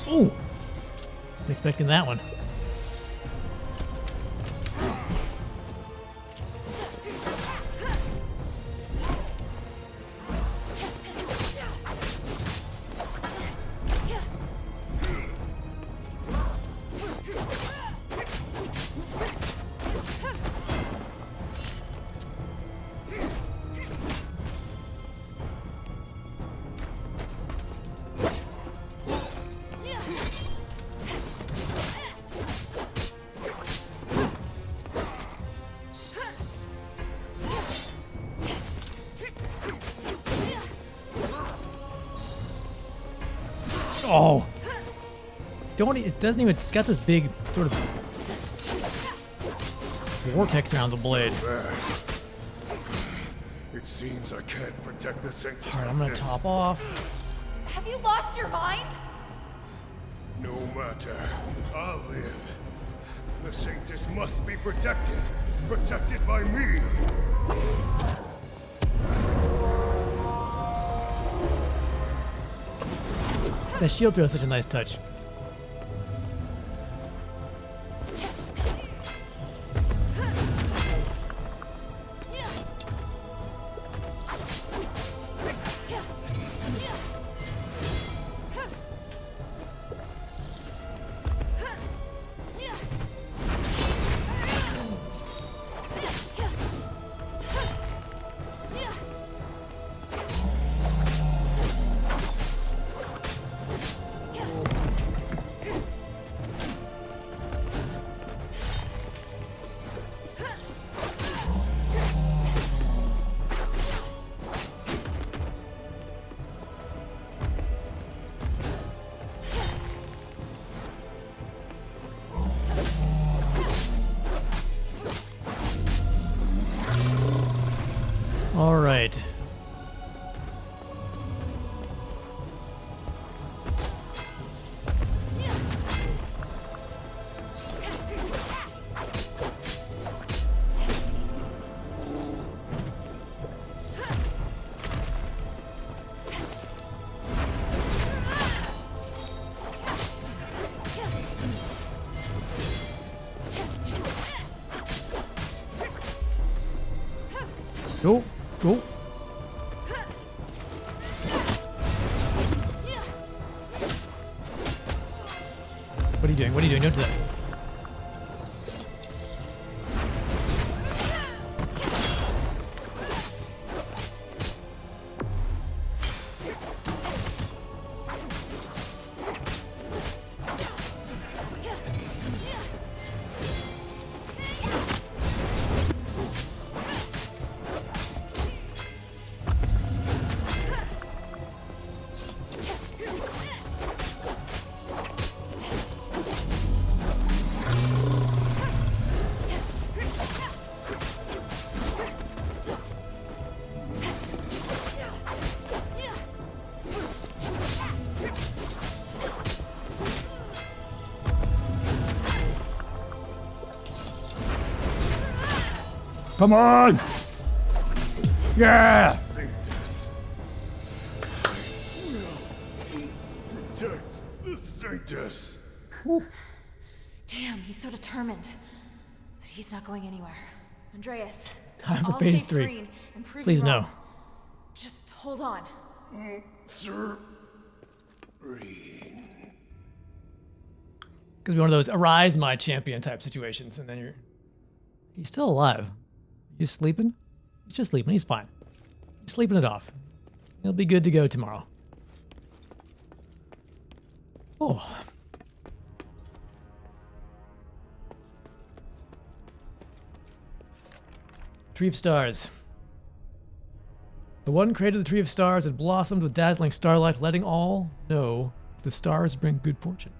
Ooh! Wasn't expecting that one. Oh! It doesn't even, it's got this big sort of vortex around the blade. It seems I can't protect the Sanctus. Alright, I'm gonna top off. Have you lost your mind? No matter, I'll live. The Sanctus must be protected. Protected by me. That shield throw is such a nice touch. All right. Go, go. What are you doing? What are you doing? Don't do that. Come on! Yeah! Sanctus. Protect the Sanctus. Damn, he's so determined. But he's not going anywhere. Andreas, Time for I'll phase save 3. Serene and prove Please you wrong. no. Just hold on. Sir. Could be one of those arise my champion type situations, and then he's still alive. You sleeping? He's just sleeping. He's fine. He's sleeping it off. He'll be good to go tomorrow. Oh. Tree of Stars. The one created the Tree of Stars had blossomed with dazzling starlight, letting all know the stars bring good fortune.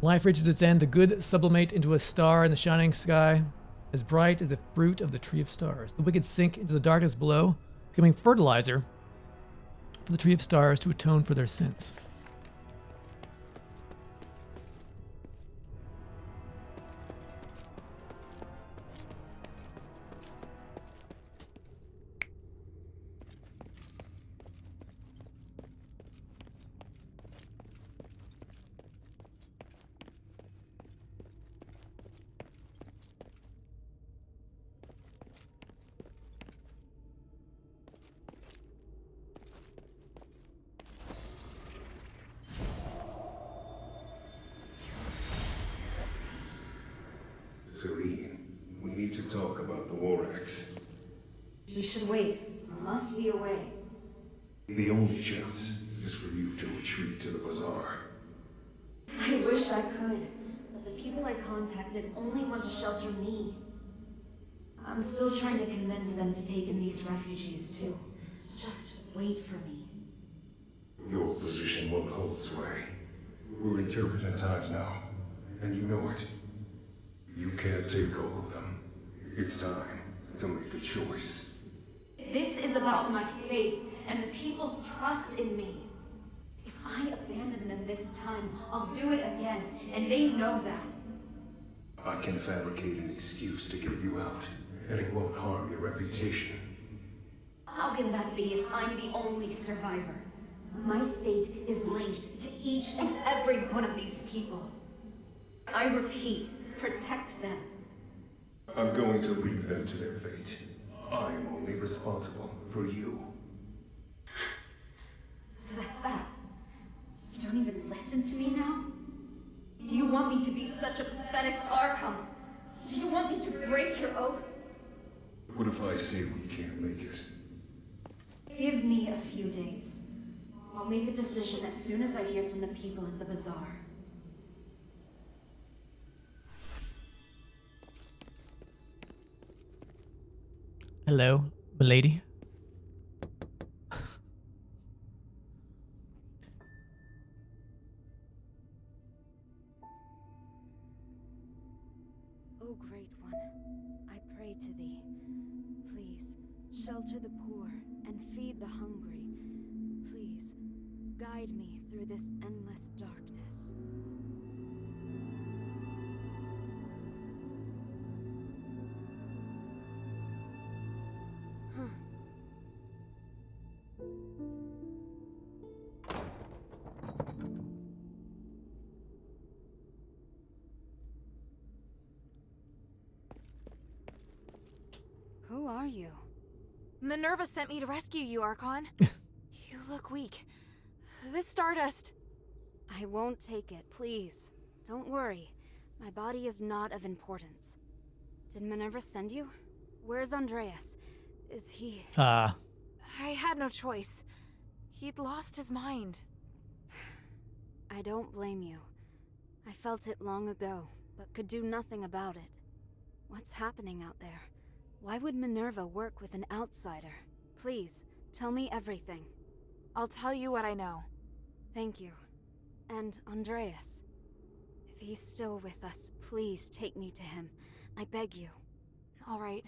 Life reaches its end, the good sublimate into a star in the shining sky, as bright as the fruit of the Tree of Stars. The wicked sink into the darkness below, becoming fertilizer for the Tree of Stars to atone for their sins. talk about the Warax. We should wait. There must be a way. The only chance is for you to retreat to the bazaar. I wish I could, but the people I contacted only want to shelter me. I'm still trying to convince them to take in these refugees too. Just wait for me. Your position won't hold sway. We're in turbulent times now, and you know it. You can't take all of them. It's time to make a choice. This is about my faith and the people's trust in me. If I abandon them this time, I'll do it again, and they know that. I can fabricate an excuse to get you out, and it won't harm your reputation. How can that be if I'm the only survivor? My fate is linked to each and every one of these people. I repeat, protect them. I'm going to leave them to their fate. I am only responsible for you. So that's that. You don't even listen to me now? Do you want me to be such a pathetic Archon? Do you want me to break your oath? What if I say we can't make it? Give me a few days. I'll make a decision as soon as I hear from the people at the bazaar. Hello, milady. O Great One, I pray to thee. Please, shelter the poor and feed the hungry. Please, guide me through this endless darkness. Who are you? Minerva sent me to rescue you, Archon. You look weak. This stardust... I won't take it, please. Don't worry. My body is not of importance. Did Minerva send you? Where's Andreas? Is he... I had no choice. He'd lost his mind. I don't blame you. I felt it long ago, but could do nothing about it. What's happening out there? Why would Minerva work with an outsider? Please, tell me everything. I'll tell you what I know. Thank you. And Andreas. If he's still with us, please take me to him. I beg you. All right.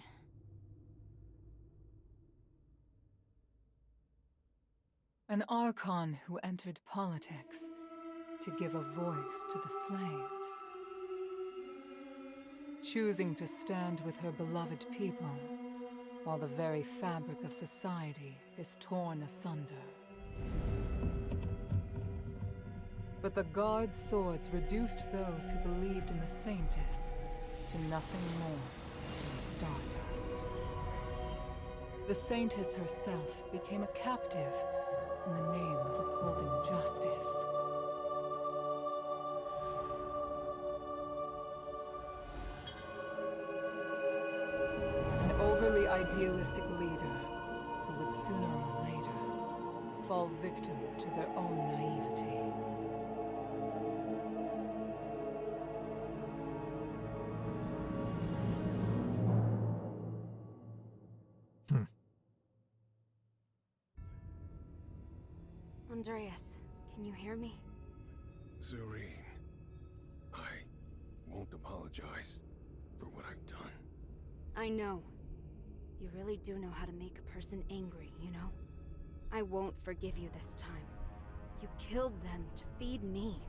An Archon who entered politics to give a voice to the slaves. Choosing to stand with her beloved people, while the very fabric of society is torn asunder. But the Guard's swords reduced those who believed in the Saintess to nothing more than stardust. The Saintess herself became a captive in the name of upholding justice. Idealistic leader who would sooner or later fall victim to their own naivety. Andreas, can you hear me? Serene, I won't apologize for what I've done. I know. You really do know how to make a person angry, you know? I won't forgive you this time. You killed them to feed me.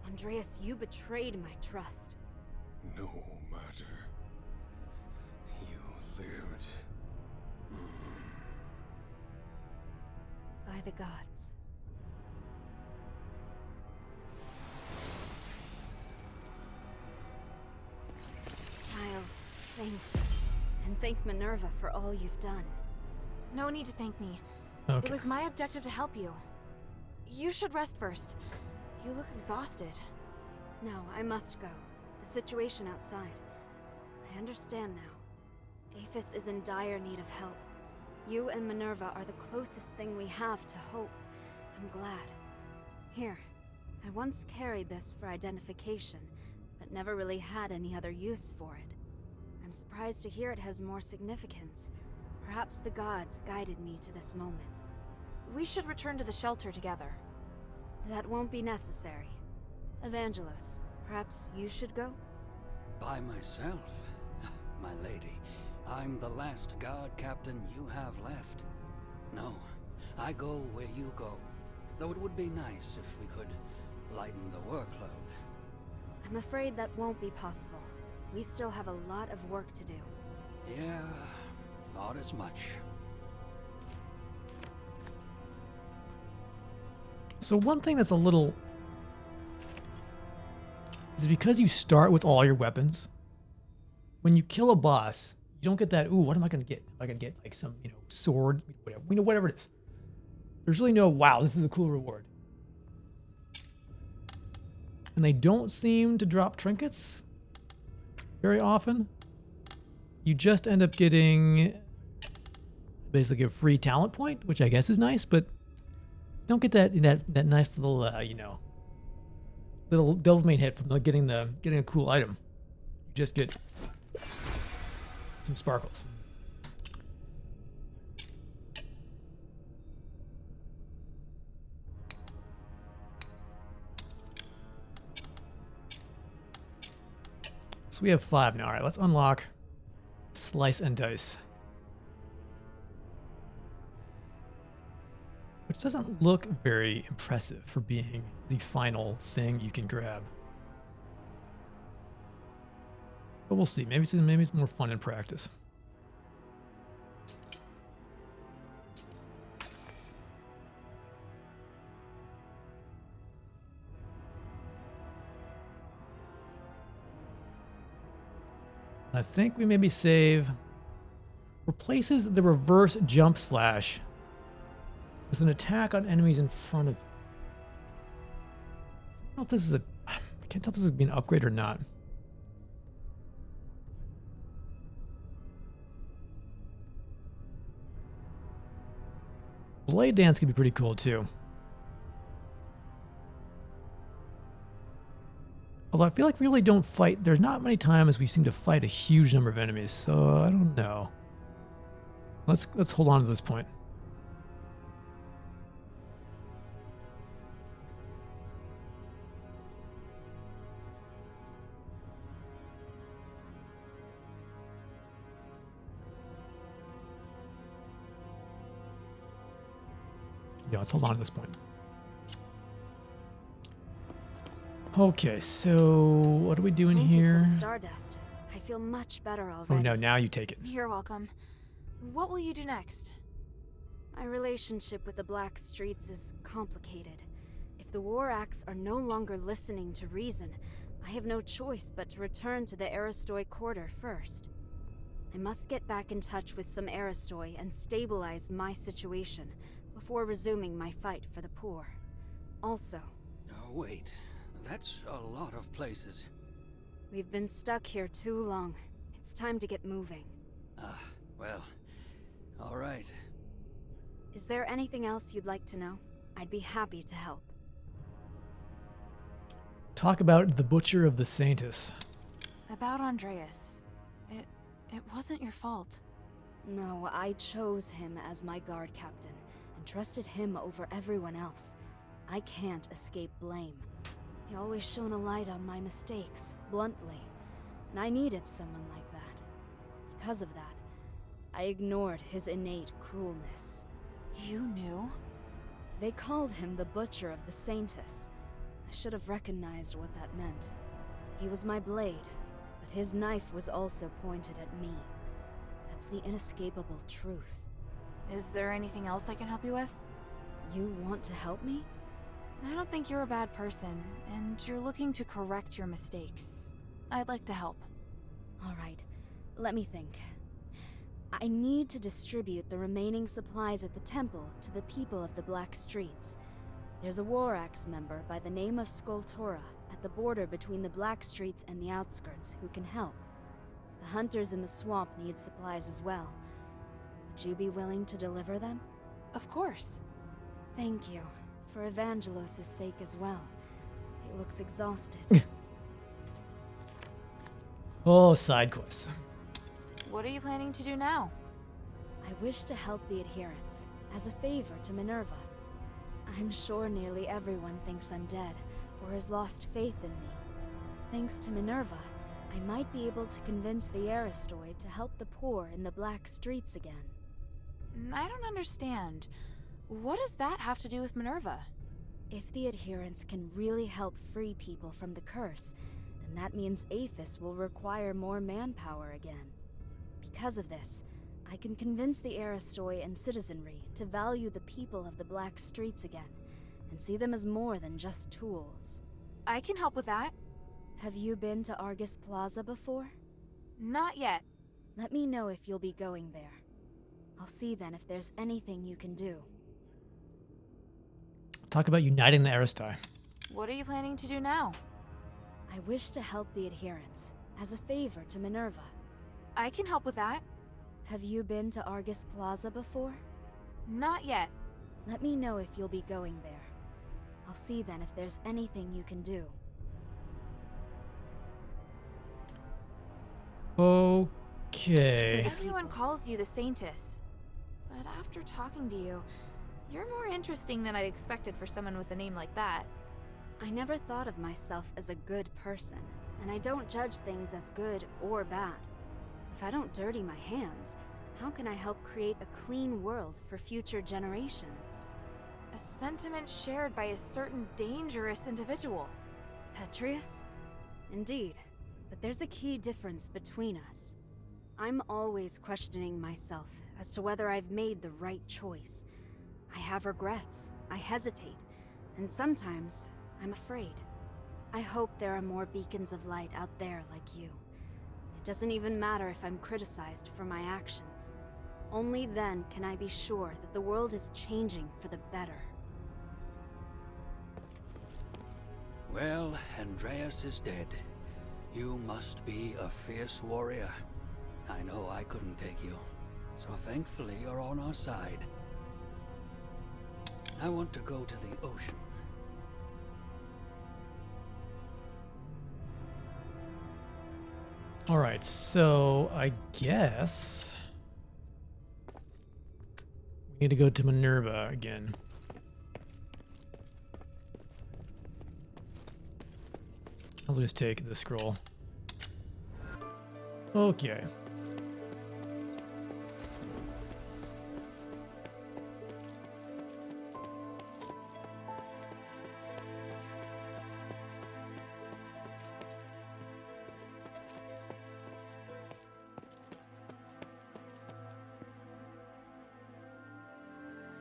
Andreas, you betrayed my trust. No matter. You lived. By the gods. Child, thank you. And thank Minerva for all you've done. No need to thank me. Okay. It was my objective to help you. You should rest first. You look exhausted. No, I must go. The situation outside. I understand now. Aphis is in dire need of help. You and Minerva are the closest thing we have to hope. I'm glad. Here, I once carried this for identification, but never really had any other use for it. I'm surprised to hear it has more significance. Perhaps the gods guided me to this moment. We should return to the shelter together. That won't be necessary. Evangelos, perhaps you should go? By myself? My lady, I'm the last guard captain you have left. No, I go where you go. Though it would be nice if we could lighten the workload. I'm afraid that won't be possible. We still have a lot of work to do. Yeah, thought as much. So one thing that's a little... is because you start with all your weapons, when you kill a boss, you don't get that, ooh, what am I going to get? Am I going to get like some, sword, whatever, whatever it is. There's really no, wow, this is a cool reward. And they don't seem to drop trinkets very often. You just end up getting basically a free talent point, which I guess is nice, but don't get that nice little, little dopamine hit from getting a cool item. You just get some sparkles. So we have 5 now. All right, let's unlock Slice and Dice. Which doesn't look very impressive for being the final thing you can grab. But we'll see. Maybe it's more fun in practice. I think we maybe save replaces the reverse jump slash with an attack on enemies in front of you. I don't know if this is I can't tell if this is being an upgrade or not. Blade Dance could be pretty cool too. Although I feel like we really don't fight. There's not many times we seem to fight a huge number of enemies, so I don't know. Let's hold on to this point. Yeah, let's hold on to this point. Okay, so what are we doing Thank here? you for the stardust. I feel much better already. Oh no, now you take it. You're welcome. What will you do next? My relationship with the Black Streets is complicated. If the War Acts are no longer listening to reason, I have no choice but to return to the Aristoi Quarter first. I must get back in touch with some Aristoi and stabilize my situation before resuming my fight for the poor. Also... Oh, wait. That's a lot of places. We've been stuck here too long. It's time to get moving. Ah, well, all right. Is there anything else you'd like to know? I'd be happy to help. Talk about the Butcher of the Saintus. About Andreas. It wasn't your fault. No, I chose him as my guard captain and trusted him over everyone else. I can't escape blame. He always shone a light on my mistakes, bluntly, and I needed someone like that. Because of that, I ignored his innate cruelness. You knew? They called him the Butcher of the Saintus. I should have recognized what that meant. He was my blade, but his knife was also pointed at me. That's the inescapable truth. Is there anything else I can help you with? You want to help me? I don't think you're a bad person, and you're looking to correct your mistakes. I'd like to help. All right, let me think. I need to distribute the remaining supplies at the temple to the people of the Black Streets. There's a War Axe member by the name of Skultora at the border between the Black Streets and the outskirts who can help. The hunters in the swamp need supplies as well. Would you be willing to deliver them? Of course. Thank you. For Evangelos' sake as well. He looks exhausted. Oh, side quests. What are you planning to do now? I wish to help the adherents, as a favor to Minerva. I'm sure nearly everyone thinks I'm dead, or has lost faith in me. Thanks to Minerva, I might be able to convince the Aristoid to help the poor in the black streets again. I don't understand. What does that have to do with Minerva? If the adherents can really help free people from the curse, then that means Aphis will require more manpower again. Because of this, I can convince the Aristoi and citizenry to value the people of the black streets again, and see them as more than just tools. I can help with that. Have you been to Argus Plaza before? Not yet. Let me know if you'll be going there. I'll see then if there's anything you can do. Talk about uniting the Aristoid. What are you planning to do now? I wish to help the adherents, as a favor to Minerva. I can help with that. Have you been to Argus Plaza before? Not yet. Let me know if you'll be going there. I'll see then if there's anything you can do. Okay. Everyone calls you the Saintess. But after talking to you, you're more interesting than I'd expected for someone with a name like that. I never thought of myself as a good person, and I don't judge things as good or bad. If I don't dirty my hands, how can I help create a clean world for future generations? A sentiment shared by a certain dangerous individual. Petrius? Indeed, but there's a key difference between us. I'm always questioning myself as to whether I've made the right choice. I have regrets, I hesitate, and sometimes I'm afraid. I hope there are more beacons of light out there like you. It doesn't even matter if I'm criticized for my actions. Only then can I be sure that the world is changing for the better. Well, Andreas is dead. You must be a fierce warrior. I know I couldn't take you, so thankfully you're on our side. I want to go to the ocean. All right, so I guess we need to go to Minerva again. I'll just take the scroll. Okay.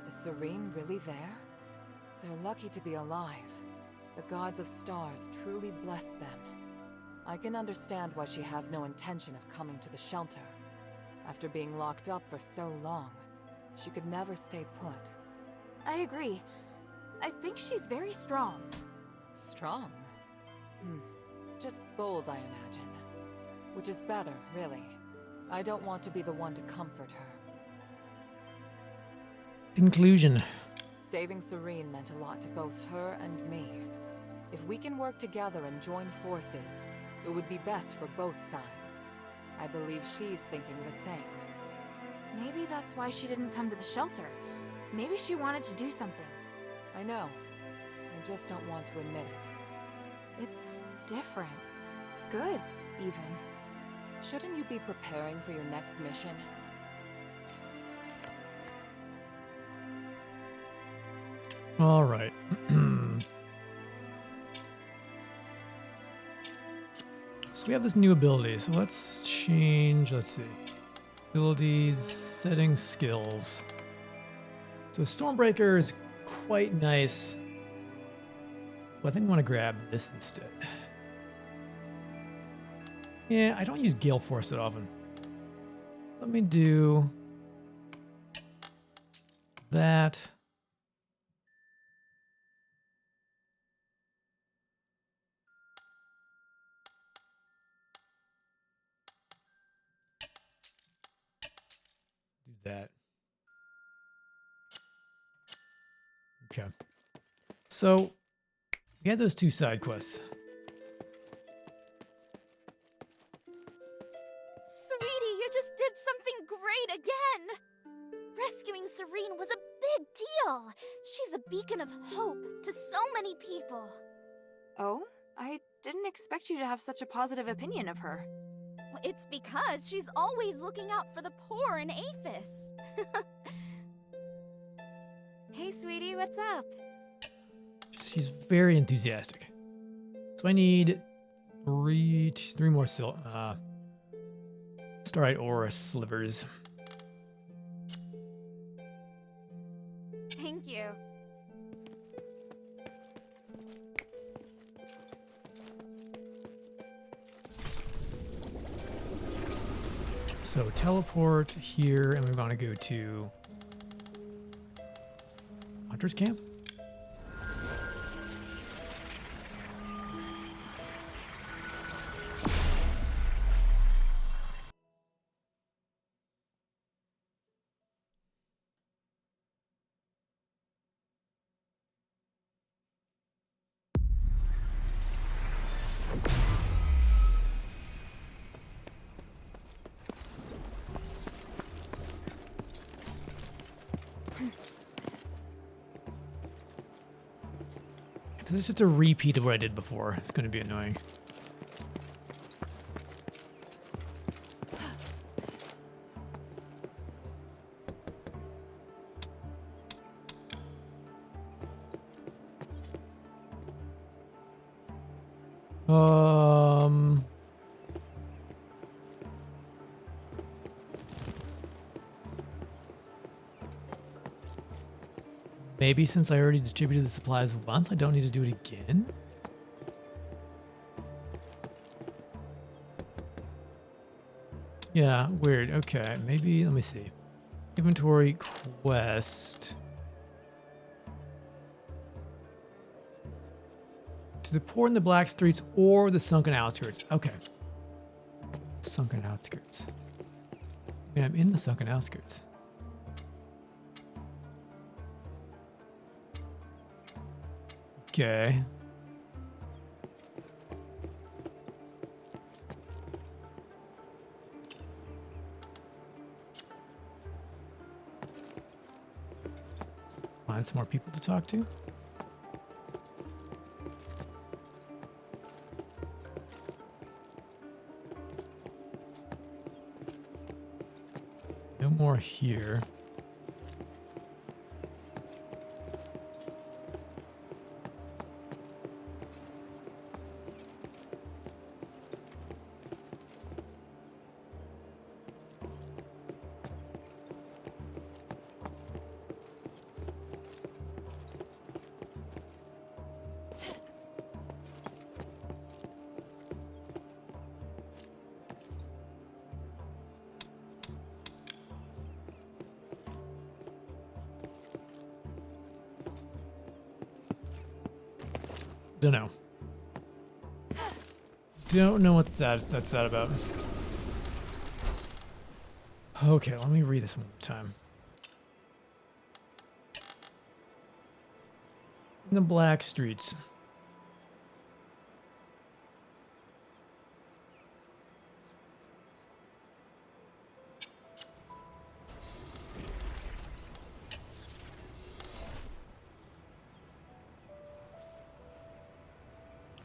Is Serene really there? They're lucky to be alive. The gods of stars truly blessed them. I can understand why she has no intention of coming to the shelter. After being locked up for so long, she could never stay put. I agree. I think she's very strong. Strong? Just bold, I imagine. Which is better, really. I don't want to be the one to comfort her. Conclusion. Saving Serene meant a lot to both her and me. If we can work together and join forces, it would be best for both sides. I believe she's thinking the same. Maybe that's why she didn't come to the shelter. Maybe she wanted to do something. I know. I just don't want to admit it. It's different. Good, even. Shouldn't you be preparing for your next mission? All right. So we have this new ability. So let's change, let's see. Abilities, settings, skills. So Stormbreaker is quite nice. But I think I want to grab this instead. Yeah, I don't use Gale Force that often. Let me do that. that. Okay. So, we had those 2 side quests. Sweetie, you just did something great again! Rescuing Serene was a big deal! She's a beacon of hope to so many people. Oh? I didn't expect you to have such a positive opinion of her. It's because she's always looking out for the poor in Aphis. Hey, sweetie, what's up? She's very enthusiastic. So I need three more starlight aura slivers. Thank you. So teleport here, and we're going to go to Hunter's Camp. If this is just a repeat of what I did before, it's going to be annoying. Maybe since I already distributed the supplies once, I don't need to do it again? Yeah, weird. Okay, maybe, let me see. Inventory quest. To the poor in the black streets or the sunken outskirts. Okay. Sunken outskirts. Yeah, I'm in the sunken outskirts. Okay. Find some more people to talk to. No more here. Don't know. Don't know what that's that about. Okay, let me read this one more time. In the black streets.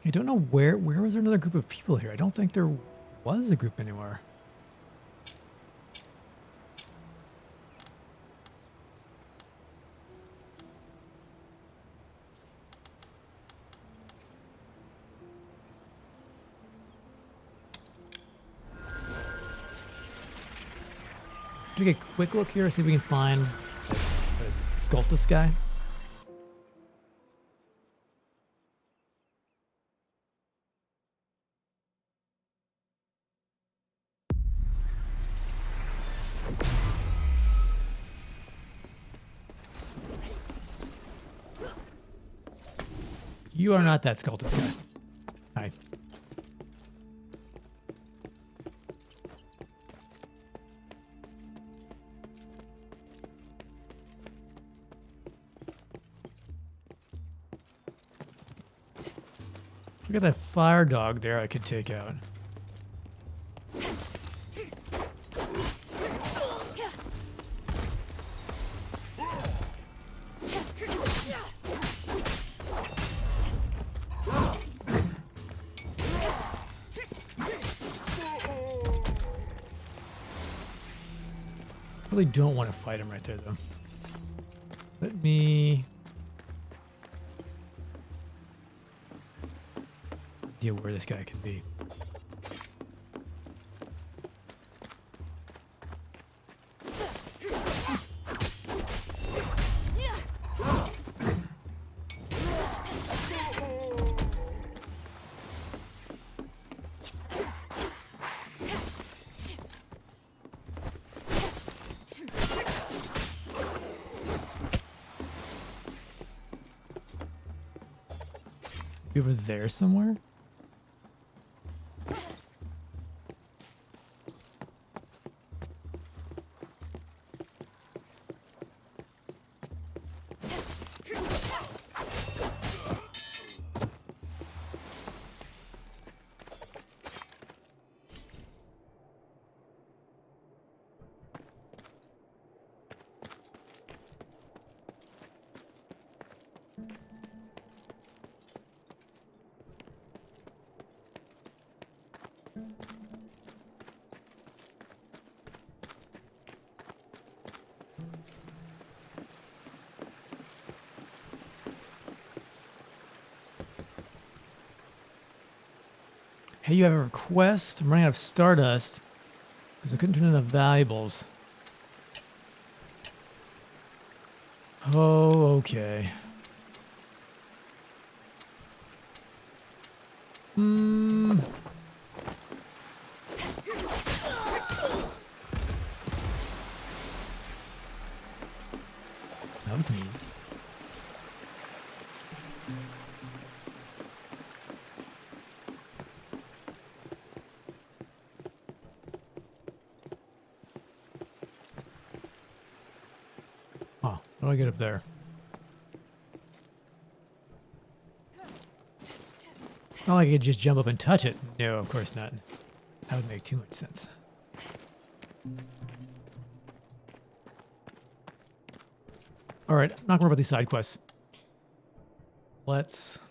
I don't know where was there another group of people here? I don't think there was a group anywhere. Take a quick look here, see if we can find Sculptus guy. You are not that Sculptus guy. Hi. We got that fire dog there I could take out. Really don't want to fight him right there though. Let me idea where this guy could be. Be over there somewhere? Hey, you have a request? I'm running out of Stardust because I couldn't turn in enough valuables. Oh, okay. That was mean. Huh, how do I get up there? It's not like I could just jump up and touch it. No, of course not. That would make too much sense. Alright, I'm not gonna worry about these side quests. Let's...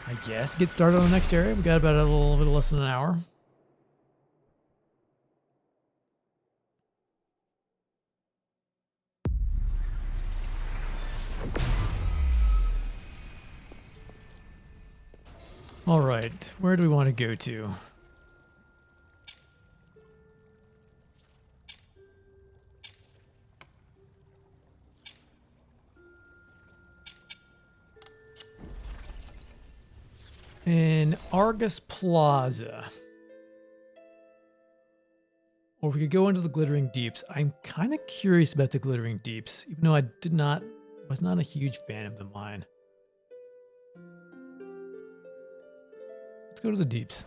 I guess get started on the next area. We got about a little bit less than an hour. All right, where do we want to go to? In Argus Plaza. Or we could go into the Glittering Deeps. I'm kind of curious about the Glittering Deeps, even though I was not a huge fan of the mine. Let's go to the Deeps.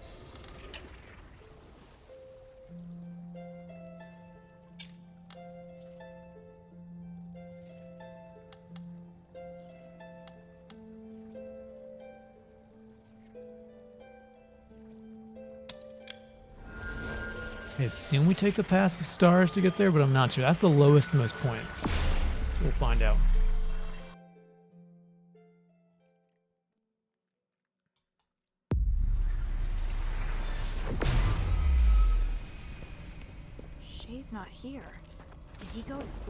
I assume we take the Pass of Stars to get there, but I'm not sure. That's the lowest most point. So we'll find out. Shay's not here. Did he go explore?